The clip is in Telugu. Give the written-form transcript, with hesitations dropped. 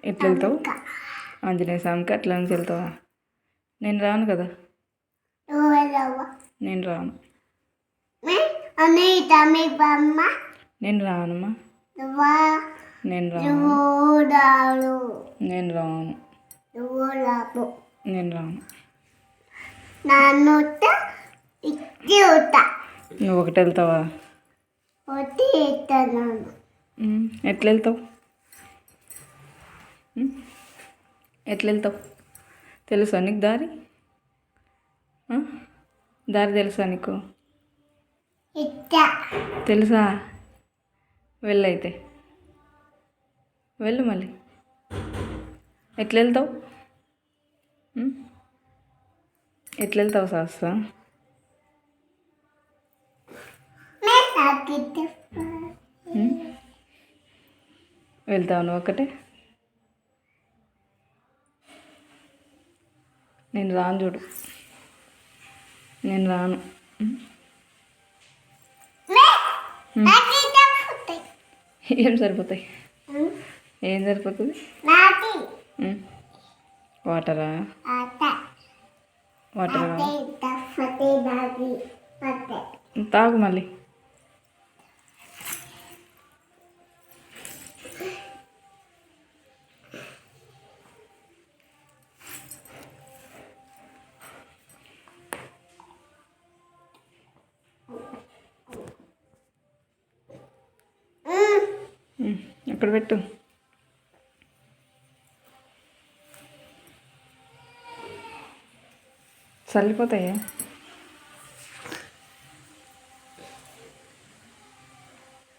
ఎట్లా వెళ్తావు? ఆంజనేయ స్వామికి అట్లా నుంచి వెళ్తావా? నేను రాను కదా. నేను రాను. నేను రానమ్మా. నేను రాను. నేను రాను. నేను రాను. నువ్వు ఒకటి వెళ్తావా? ఎట్లా వెళ్తావు? ఎట్లా వెళ్తావు? తెలుసా నీకు దారి? దారి తెలుసా నీకు? తెలుసా? వెళ్ళైతే వెళ్ళు. మళ్ళీ ఎట్లా వెళ్తావు? ఎట్లా వెళ్తావు శాస్త్ర? వెళ్తావు నువ్వు ఒక్కటే? నేను రాను చూడు. నేను రాను. ఏం సరిపోతాయి? ఏం సరిపోతుంది? వాటరా? వాటర్ తాగు మళ్ళీ. అక్కడ పెట్టు. చల్లిపోతాయా?